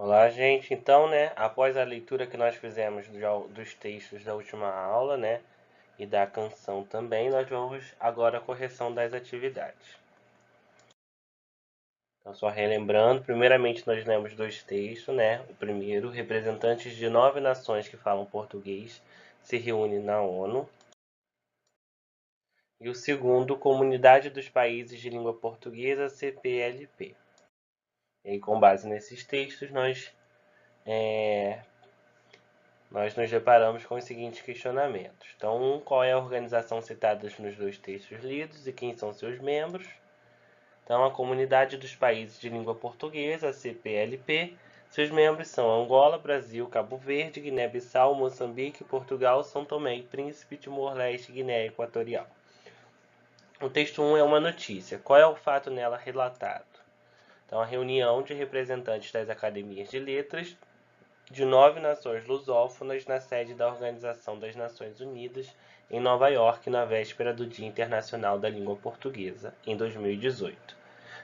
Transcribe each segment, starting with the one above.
Olá, gente. Então, após a leitura que nós fizemos dos textos da última aula, e da canção também, nós vamos agora à correção das atividades. Então, só relembrando, primeiramente nós lemos dois textos, O primeiro, representantes de 9 nações que falam português se reúnem na ONU. E o segundo, Comunidade dos Países de Língua Portuguesa, CPLP. E aí, com base nesses textos, nós nos deparamos com os seguintes questionamentos. Então, qual é a organização citada nos dois textos lidos e quem são seus membros? Então, a Comunidade dos Países de Língua Portuguesa, a CPLP, seus membros são Angola, Brasil, Cabo Verde, Guiné-Bissau, Moçambique, Portugal, São Tomé e Príncipe, Timor-Leste e Guiné Equatorial. O texto 1 é uma notícia. Qual é o fato nela relatado? Então, a reunião de representantes das academias de letras de 9 nações lusófonas na sede da Organização das Nações Unidas, em Nova York, na véspera do Dia Internacional da Língua Portuguesa, em 2018.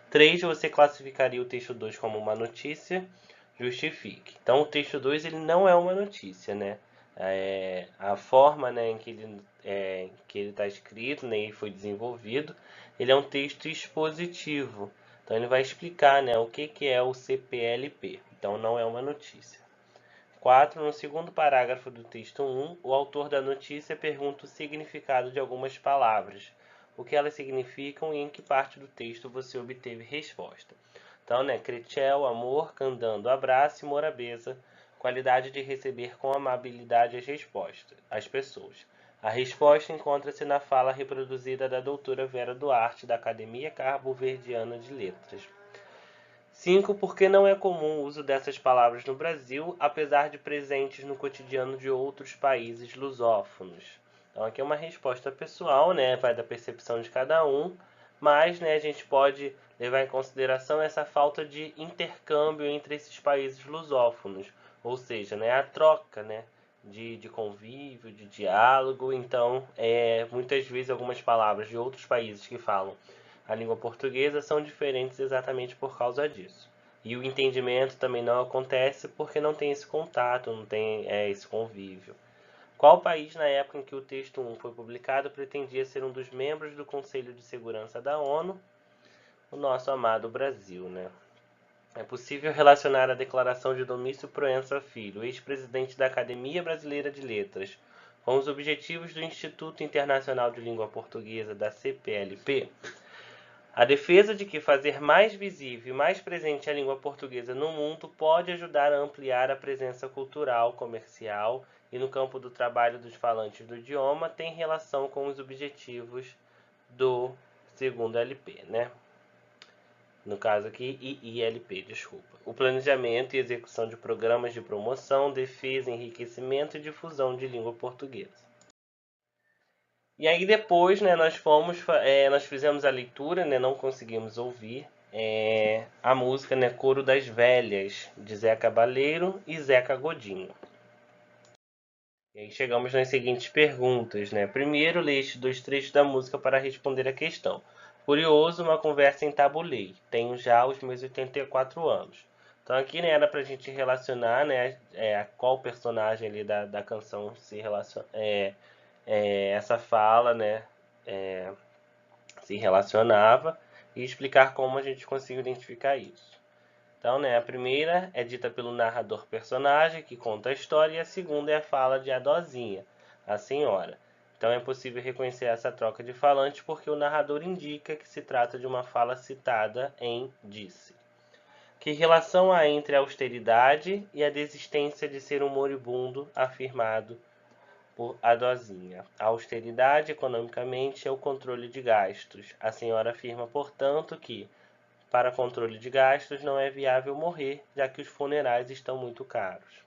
3. Você classificaria o texto 2 como uma notícia? Justifique. Então, o texto 2 ele não é uma notícia, a forma em que ele está escrito, e foi desenvolvido, ele é um texto expositivo. Então, ele vai explicar o que é o CPLP. Então, não é uma notícia. 4. No segundo parágrafo do texto 1, o autor da notícia pergunta o significado de algumas palavras, o que elas significam e em que parte do texto você obteve resposta. Então, Crechel, amor, candando, abraço e morabeza, qualidade de receber com amabilidade as pessoas. A resposta encontra-se na fala reproduzida da doutora Vera Duarte, da Academia Cabo-Verdiana de Letras. 5. Porque não é comum o uso dessas palavras no Brasil, apesar de presentes no cotidiano de outros países lusófonos. Então, aqui é uma resposta pessoal, vai da percepção de cada um, mas a gente pode levar em consideração essa falta de intercâmbio entre esses países lusófonos, ou seja, a troca, de convívio, de diálogo. Então, muitas vezes algumas palavras de outros países que falam a língua portuguesa são diferentes exatamente por causa disso. E o entendimento também não acontece porque não tem esse contato, não tem esse convívio. Qual país, na época em que o texto 1 foi publicado, pretendia ser um dos membros do Conselho de Segurança da ONU? O nosso amado Brasil, É possível relacionar a declaração de Domício Proença Filho, ex-presidente da Academia Brasileira de Letras, com os objetivos do Instituto Internacional de Língua Portuguesa, da CPLP? A defesa de que fazer mais visível e mais presente a língua portuguesa no mundo pode ajudar a ampliar a presença cultural, comercial e no campo do trabalho dos falantes do idioma tem relação com os objetivos do segundo LP, No caso aqui, IILP, desculpa. O planejamento e execução de programas de promoção, defesa, enriquecimento e difusão de língua portuguesa. E aí depois, nós fizemos a leitura, não conseguimos ouvir a música, Coro das Velhas, de Zé Cabaleiro e Zeca Godinho. E aí chegamos nas seguintes perguntas, Primeiro, leste dois trechos da música para responder a questão. Curioso, uma conversa em tabulei. Tenho já os meus 84 anos. Então aqui, era pra gente relacionar, qual personagem ali da canção se relaciona, essa fala, se relacionava e explicar como a gente conseguiu identificar isso. Então, a primeira é dita pelo narrador personagem, que conta a história, e a segunda é a fala de Adozinha, a senhora. Então, é possível reconhecer essa troca de falantes porque o narrador indica que se trata de uma fala citada em Disse. Que relação há entre a austeridade e a desistência de ser um moribundo afirmado por Adozinha? A austeridade, economicamente, é o controle de gastos. A senhora afirma, portanto, que, para controle de gastos, não é viável morrer, já que os funerais estão muito caros.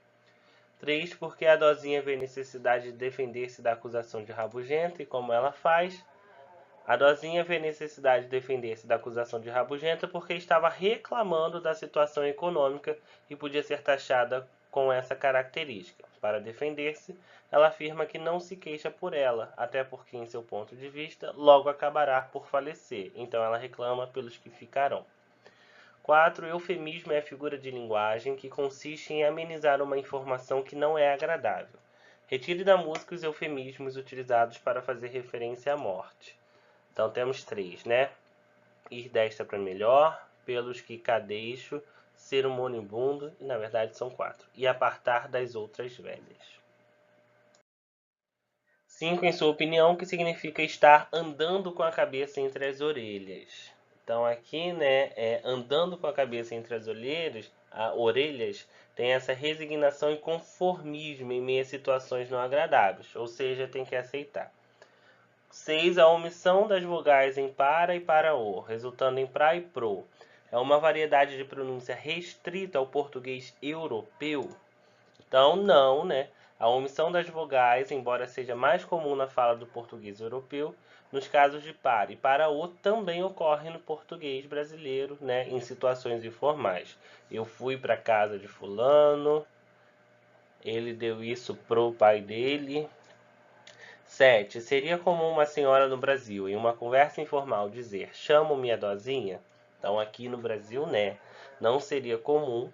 3. Porque a Adozinha vê necessidade de defender-se da acusação de rabugenta e como ela faz? A Dozinha vê necessidade de defender-se da acusação de rabugenta porque estava reclamando da situação econômica e podia ser taxada com essa característica. Para defender-se, ela afirma que não se queixa por ela, até porque, em seu ponto de vista, logo acabará por falecer, então ela reclama pelos que ficarão. 4. Eufemismo é a figura de linguagem que consiste em amenizar uma informação que não é agradável. Retire da música os eufemismos utilizados para fazer referência à morte. Então temos 3, né? Ir desta para melhor, pelos que cadeixo, ser um moribundo, e na verdade são 4. E apartar das outras velhas. 5, em sua opinião, que significa estar andando com a cabeça entre as orelhas. Então aqui, né, andando com a cabeça entre as orelhas, tem essa resignação e conformismo em meio a situações não agradáveis, ou seja, tem que aceitar. 6, a omissão das vogais em para e para o, resultando em pra e pro. É uma variedade de pronúncia restrita ao português europeu. Então, não, né? A omissão das vogais, embora seja mais comum na fala do português europeu, nos casos de para e para o também ocorre no português brasileiro, né, em situações informais. Eu fui para casa de fulano, ele deu isso pro pai dele. 7. Seria comum uma senhora no Brasil, em uma conversa informal, dizer chamo minha dozinha? Então, aqui no Brasil, né, não seria comum,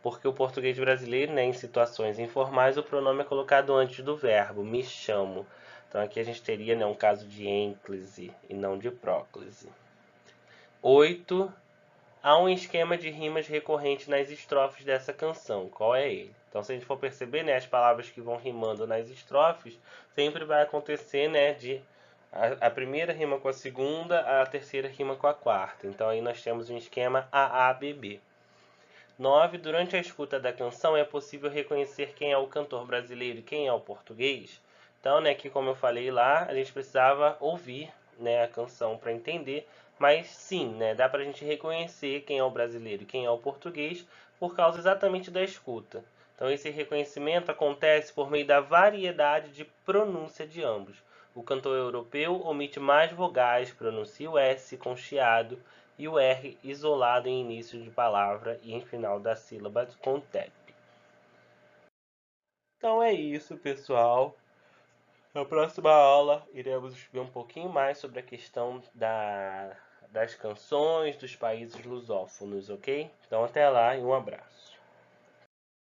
porque o português brasileiro, né, em situações informais, o pronome é colocado antes do verbo, me chamo. Então aqui a gente teria, né, um caso de ênclise e não de próclise. 8. Há um esquema de rimas recorrente nas estrofes dessa canção. Qual é ele? Então, se a gente for perceber, né, as palavras que vão rimando nas estrofes, sempre vai acontecer, né, a primeira rima com a segunda, a terceira rima com a quarta. Então, aí nós temos um esquema AABB. 9. Durante a escuta da canção é possível reconhecer quem é o cantor brasileiro e quem é o português. Então, né, que como eu falei lá, a gente precisava ouvir, né, a canção para entender, mas sim, né, dá para a gente reconhecer quem é o brasileiro e quem é o português por causa exatamente da escuta. Então, esse reconhecimento acontece por meio da variedade de pronúncia de ambos. O cantor europeu omite mais vogais, pronuncia o S com chiado, e o R isolado em início de palavra e em final da sílaba com TEP. Então é isso, pessoal. Na próxima aula, iremos ver um pouquinho mais sobre a questão das canções dos países lusófonos, ok? Então até lá e um abraço.